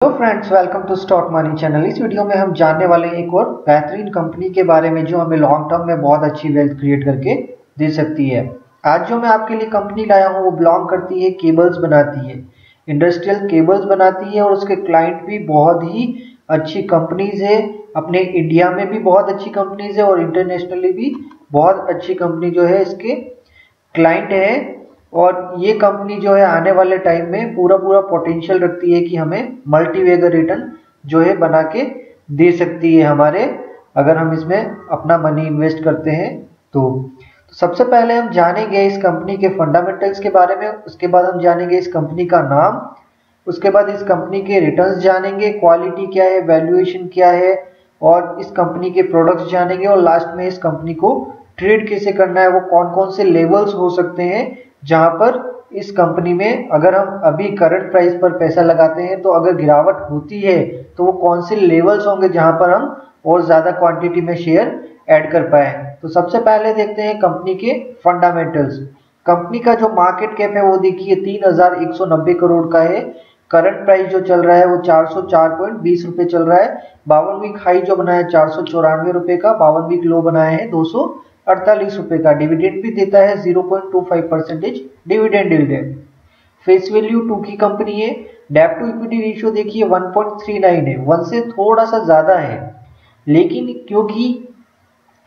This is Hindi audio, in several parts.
Hello friends, welcome to stock money channel. इस वीडियो में हम जानने वाले हैं एक और बेहतरीन कंपनी के बारे में जो हमें लॉन्ग टर्म में बहुत अच्छी वेल्थ क्रिएट करके दे सकती है। आज जो मैं आपके लिए कंपनी लाया हूँ वो बिलोंग करती है, केबल्स बनाती है, इंडस्ट्रियल केबल्स बनाती है और उसके क्लाइंट भी बहुत ही अच्छी कंपनीज है। अपने इंडिया में भी बहुत अच्छी कंपनीज है और इंटरनेशनली भी बहुत अच्छी कंपनी जो है इसके क्लाइंट है। और ये कंपनी जो है आने वाले टाइम में पूरा पोटेंशियल रखती है कि हमें मल्टीवेगर रिटर्न जो है बना के दे सकती है हमारे, अगर हम इसमें अपना मनी इन्वेस्ट करते हैं तो सबसे पहले हम जानेंगे इस कंपनी के फंडामेंटल्स के बारे में, उसके बाद हम जानेंगे इस कंपनी का नाम, उसके बाद इस कंपनी के रिटर्न्स जानेंगे, क्वालिटी क्या है, वैल्यूएशन क्या है और इस कंपनी के प्रोडक्ट्स जानेंगे और लास्ट में इस कंपनी को ट्रेड कैसे करना है, वो कौन कौन से लेवल्स हो सकते हैं जहां पर इस कंपनी में अगर हम अभी करंट प्राइस पर पैसा लगाते हैं तो अगर गिरावट होती है तो वो कौन से लेवल्स होंगे जहां पर हम और ज्यादा क्वांटिटी में शेयर ऐड कर पाए। तो सबसे पहले देखते हैं कंपनी के फंडामेंटल्स। कंपनी का जो मार्केट कैप है वो देखिए 3190 करोड़ का है। करंट प्राइस जो चल रहा है वो 404.20 रुपए चल रहा है। 52 वीक हाई जो बनाया है 494 रुपए का, 52 वीक लो बनाया है 248 रुपए का। डिविडेंड भी देता है 0.25% डिविडेंड यील्ड है। फेस वैल्यू 2 की कंपनी है। डेब्ट टू इक्विटी रेशियो देखिए 1.39 है, 1 से थोड़ा सा ज्यादा है, लेकिन क्योंकि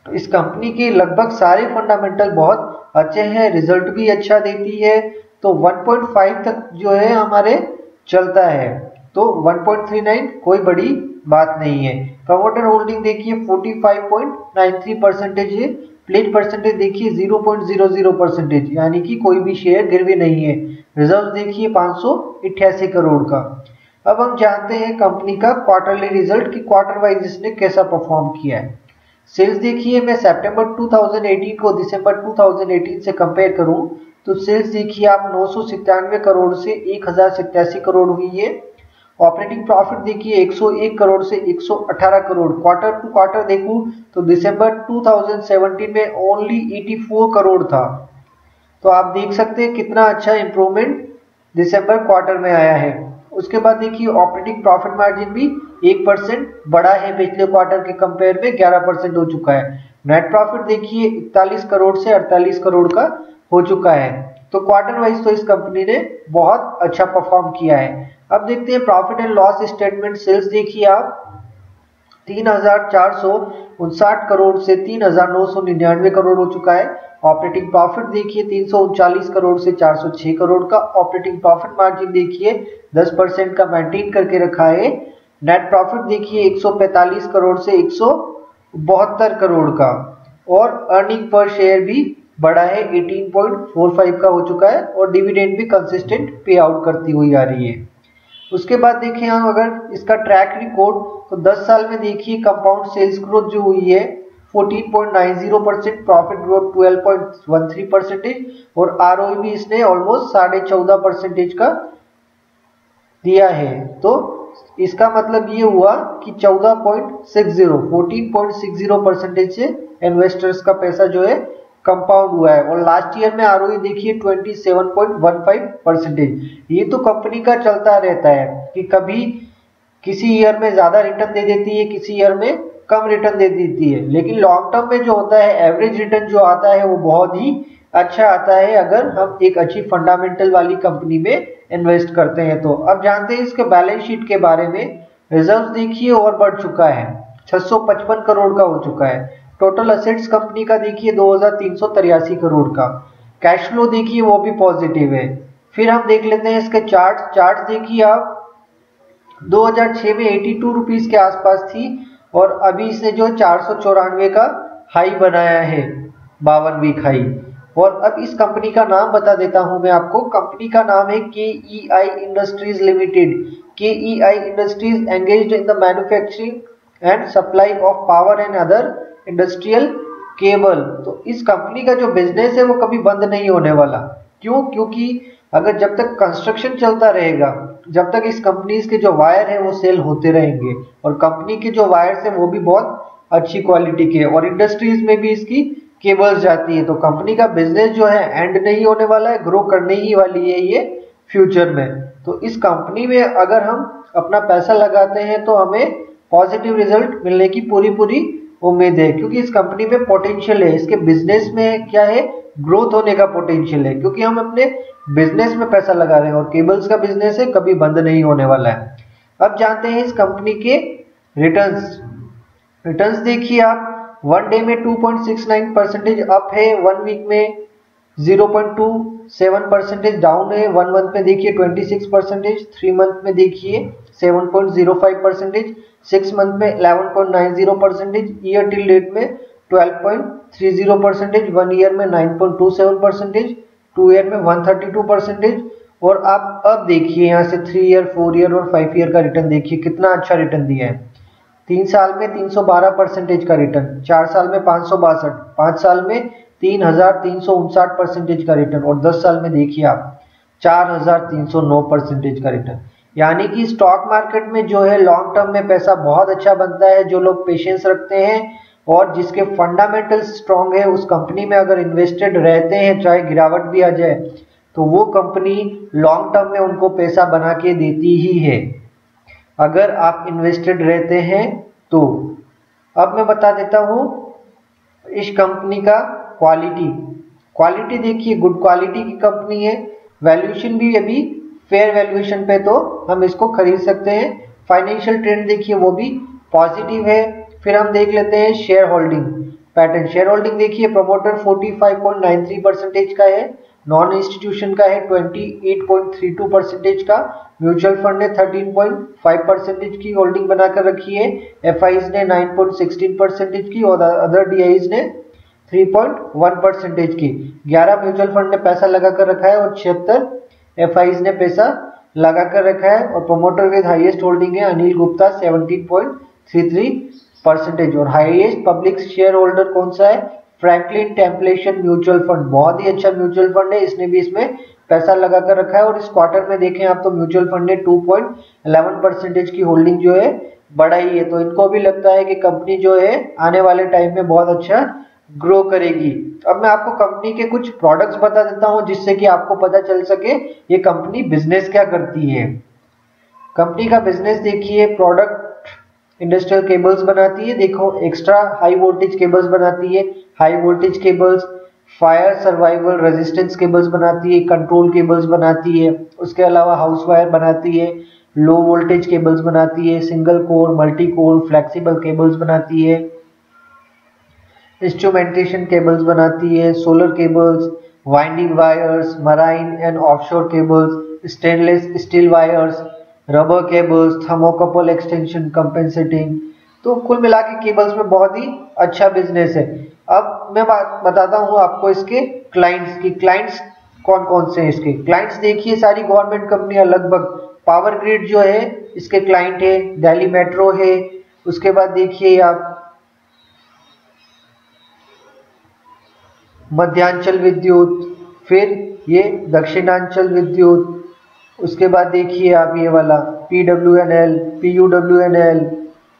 इस कंपनी के लगभग सारे फंडामेंटल बहुत अच्छे हैं, रिजल्ट भी अच्छा देती है, तो 1.5 तक जो है हमारे चलता है, तो 1.39 कोई बड़ी बात नहीं है। प्रमोटर होल्डिंग देखिए 45.93% है। प्लेज परसेंटेज देखिए 0.00%, यानी कि कोई भी शेयर गिरवी नहीं है। रिजर्व देखिए 588 करोड़ का। अब हम जानते हैं कंपनी का क्वार्टरली रिजल्ट कि क्वार्टर वाइज इसने कैसा परफॉर्म किया है। सेल्स देखिए, मैं सितंबर 2018 को दिसंबर 2018 से कंपेयर करूं तो सेल्स देखिए आप 997 करोड़ से 1087 करोड़ हुई है। ऑपरेटिंग प्रॉफिट देखिए 101 करोड़ से 118 करोड़। क्वार्टर टू क्वार्टर देखूं तो दिसंबर 2017 में ओनली 84 करोड़ था, तो आप देख सकते हैं कितना अच्छा इंप्रूवमेंट दिसंबर क्वार्टर में आया है। उसके बाद देखिए ऑपरेटिंग प्रॉफिट मार्जिन भी 1% बढ़ा है, पिछले क्वार्टर के कंपेयर में 11% हो चुका है। नेट प्रॉफिट देखिए 41 करोड़ से 48 करोड़ का हो चुका है। तो क्वार्टर वाइज तो इस कंपनी ने बहुत अच्छा परफॉर्म किया है। अब देखते हैं profit and loss statement. Sales देखिए आप 3459 करोड़ से 3999 करोड़ हो चुका है। ऑपरेटिंग प्रॉफिट देखिए 339 करोड़ से 406 करोड़ का। ऑपरेटिंग प्रॉफिट मार्जिन देखिए 10% का मेंटेन करके रखा है। नेट प्रॉफिट देखिए 145 करोड़ से 172 करोड़ का और अर्निंग पर शेयर भी बढ़ा है, 18.45 का हो चुका है और डिविडेंड भी कंसिस्टेंट पे आउट करती हुई आ रही है। उसके बाद देखें हम अगर इसका ट्रैक रिकॉर्ड तो 10 साल में देखिए कंपाउंड सेल्स ग्रोथ जो हुई है 14.90%, प्रॉफिट ग्रोथ 12.13% और आरओई भी इसने ऑलमोस्ट 14.5% का दिया है। तो इसका मतलब ये हुआ कि 14.60% से इन्वेस्टर्स का पैसा जो है कंपाउंड हुआ है। और लास्ट ईयर में आरओई देखिए 27.15%। ये तो कंपनी का चलता रहता है कि कभी किसी ईयर में ज्यादा रिटर्न दे देती है, किसी ईयर में कम रिटर्न दे देती है, लेकिन लॉन्ग टर्म में जो होता है एवरेज रिटर्न जो आता है वो बहुत ही अच्छा आता है अगर हम एक अच्छी फंडामेंटल वाली कंपनी में इन्वेस्ट करते हैं। तो अब जानते हैं इसके बैलेंस शीट के बारे में। रिजर्व देखिए और बढ़ चुका है, 655 करोड़ का हो चुका है। टोटल असेट्स कंपनी का देखिए 2383 करोड़ का। कैश फ्लो देखिए वो भी पॉजिटिव है। फिर हम देख लेते हैं इसके चार्ट देखिए आप 2006 में 82 रुपीज के आसपास थी और अभी इसने जो 494 का हाई बनाया है, 52 वीक हाई। और अब इस कंपनी का नाम बता देता हूं मैं आपको। कंपनी का नाम है KEI industries limited. KEI industries engaged in the manufacturing and supply of power and other industrial cable. तो इस कंपनी का जो बिजनेस है वो कभी बंद नहीं होने वाला। क्यों? क्योंकि अगर जब तक कंस्ट्रक्शन चलता रहेगा, जब तक इस कंपनी के जो वायर है वो सेल होते रहेंगे और कंपनी के जो वायर्स है वो भी बहुत अच्छी क्वालिटी के और इंडस्ट्रीज में भी इसकी केबल्स जाती है। तो कंपनी का बिजनेस जो है एंड नहीं होने वाला है, ग्रो करने ही वाली है ये फ्यूचर में। तो इस कंपनी में अगर हम अपना पैसा लगाते हैं तो हमें पॉजिटिव रिजल्ट मिलने की पूरी उम्मीद है, क्योंकि इस कंपनी में पोटेंशियल है, इसके बिजनेस में क्या है, ग्रोथ होने का पोटेंशियल है, क्योंकि हम अपने बिजनेस में पैसा लगा रहे हैं और केबल्स का बिजनेस है, कभी बंद नहीं होने वाला है। अब जानते हैं इस कंपनी के रिटर्न्स देखिए आप, 1 डे में 2.69% अप है, 1 वीक में 0.27% डाउन है, 1 मंथ में देखिए 26%, 3 मंथ में देखिए 7.05%, 6 मंथ में 11.90%, ईयर टिल डेट में 12.30%, 1 ईयर में 9.27%, 2 ईयर में 132%। और आप अब देखिए यहाँ से 3 ईयर, 4 ईयर और 5 ईयर का रिटर्न देखिए कितना अच्छा रिटर्न दिया है। 3 साल में 312% का रिटर्न, 4 साल में 562, 5 साल में 3359% का रिटर्न और 10 साल में देखिए आप 4309% का रिटर्न। यानी कि स्टॉक मार्केट में जो है लॉन्ग टर्म में पैसा बहुत अच्छा बनता है। जो लोग पेशेंस रखते हैं और जिसके फंडामेंटल्स स्ट्रांग है, उस कंपनी में अगर इन्वेस्टेड रहते हैं, चाहे गिरावट भी आ जाए तो वो कंपनी लॉन्ग टर्म में उनको पैसा बना के देती ही है, अगर आप इन्वेस्टेड रहते हैं तो। अब मैं बता देता हूं इस कंपनी का क्वालिटी देखिए, गुड क्वालिटी की कंपनी है। वैल्यूएशन भी अभी फेयर वैल्यूएशन पे तो हम इसको खरीद सकते हैं। फाइनेंशियल ट्रेंड देखिए वो भी पॉजिटिव है। फिर हम देख लेते हैं share holding pattern. Share holding देखिए, प्रमोटर 45.93% का है, नॉन इंस्टीट्यूशन का है 28.32% का, म्यूचुअल फंड ने 13.5% की होल्डिंग बनाकर रखी है, एफआईज ने 9.16% की और अदर डीआईज ने 3.1% की। 11 म्यूचुअल फंड ने पैसा लगाकर रखा है और 76 एफआईज ने पैसा लगाकर रखा है। और प्रमोटर विद हाईएस्ट होल्डिंग है अनिल गुप्ता 17.33% और हाईएस्ट पब्लिक शेयर होल्डर कौन सा है, फ्रैंकलिन टेम्पलेशन म्यूचुअल फंड, बहुत ही अच्छा म्यूचुअल फंड है, इसने भी इसमें पैसा लगाकर रखा है। और इस क्वार्टर में देखें आप तो म्यूचुअल फंड ने 2.11% की होल्डिंग जो है बढ़ाई है। तो इनको भी लगता है कि कंपनी जो है आने वाले टाइम में बहुत अच्छा ग्रो करेगी। अब मैं आपको कंपनी के कुछ प्रोडक्ट्स बता देता हूं जिससे कि आपको पता चल सके ये कंपनी बिजनेस क्या करती है। कंपनी का बिजनेस देखिए, प्रोडक्ट इंडस्ट्रियल केबल्स बनाती है, देखो एक्स्ट्रा हाई वोल्टेज केबल्स बनाती है, high voltage cables, fire survival resistance cables बनाती है, कंट्रोल केबल्स बनाती है, उसके अलावा हाउस वायर बनाती है, लो वोल्टेज केबल्स बनाती है, single core, multi core, flexible cables बनाती है, इंस्ट्रूमेंटेशन केबल्स बनाती है, solar cables, winding wires, marine and offshore cables, stainless steel wires, rubber cables, thermocouple extension compensating. तो कुल मिला के केबल्स में बहुत ही अच्छा बिजनेस है। अब मैं बात बताता हूँ आपको इसके क्लाइंट्स की। क्लाइंट्स कौन कौन से हैं इसके? क्लाइंट्स देखिए सारी गवर्नमेंट कंपनियां लगभग, पावर ग्रिड जो है इसके क्लाइंट है, दिल्ली मेट्रो है, उसके बाद देखिए आप मध्यांचल विद्युत, फिर ये दक्षिणांचल विद्युत, उसके बाद देखिए आप ये वाला PWNL, PUWNL,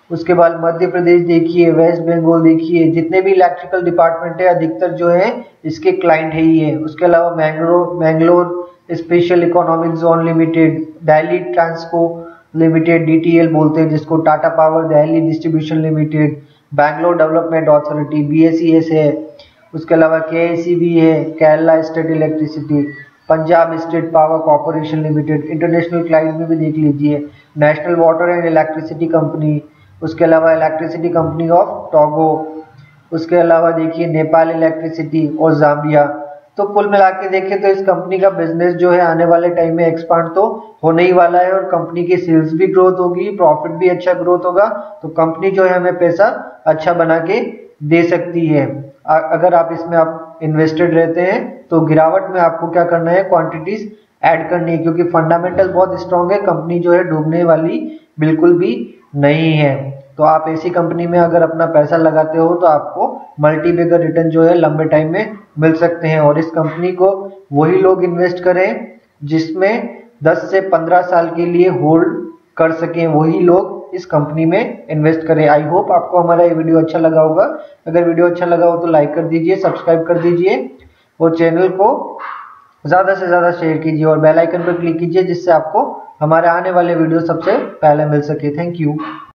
उसके बाद मध्य प्रदेश देखिए, वेस्ट बंगाल देखिए, जितने भी इलेक्ट्रिकल डिपार्टमेंट है अधिकतर जो है इसके क्लाइंट है ही है। उसके अलावा Mangalore special economic zone limited, Delhi Transco limited, DTL बोलते हैं जिसको, Tata power Delhi distribution limited, Bangalore development authority BSES है, उसके अलावा KICB है, Kerala state electricity, Punjab state power corporation limited, international client में भी देख लीजिए, national water and electricity company, उसके अलावा इलेक्ट्रिसिटी कंपनी ऑफ टोगो, उसके अलावा देखिए नेपाल इलेक्ट्रिसिटी और जाम्बिया। तो कुल मिला के देखें तो इस कंपनी का बिजनेस जो है आने वाले टाइम में एक्सपांड तो होने ही वाला है और कंपनी की सेल्स भी ग्रोथ होगी, प्रॉफिट भी अच्छा ग्रोथ होगा। तो कंपनी जो है हमें पैसा अच्छा बना के दे सकती है। अगर आप इसमें आप इन्वेस्टेड रहते हैं तो गिरावट में आपको क्या करना है, क्वांटिटीज ऐड करनी है, क्योंकि फंडामेंटल बहुत स्ट्रांग है, कंपनी जो है डूबने वाली बिल्कुल भी नहीं है। तो आप ऐसी कंपनी में अगर अपना पैसा लगाते हो तो आपको मल्टी बिगर रिटर्न जो है लंबे टाइम में मिल सकते हैं। और इस कंपनी को वही लोग इन्वेस्ट करें जिसमें 10 से 15 साल के लिए होल्ड कर सकें, वही लोग इस कंपनी में इन्वेस्ट करें। आई होप आपको हमारा ये वीडियो अच्छा लगा होगा। अगर वीडियो अच्छा लगा हो तो लाइक कर दीजिए, सब्सक्राइब कर दीजिए और चैनल को ज़्यादा से ज़्यादा शेयर कीजिए और बेल आइकन पर क्लिक कीजिए जिससे आपको हमारे आने वाले वीडियो सबसे पहले मिल सके। Thank you.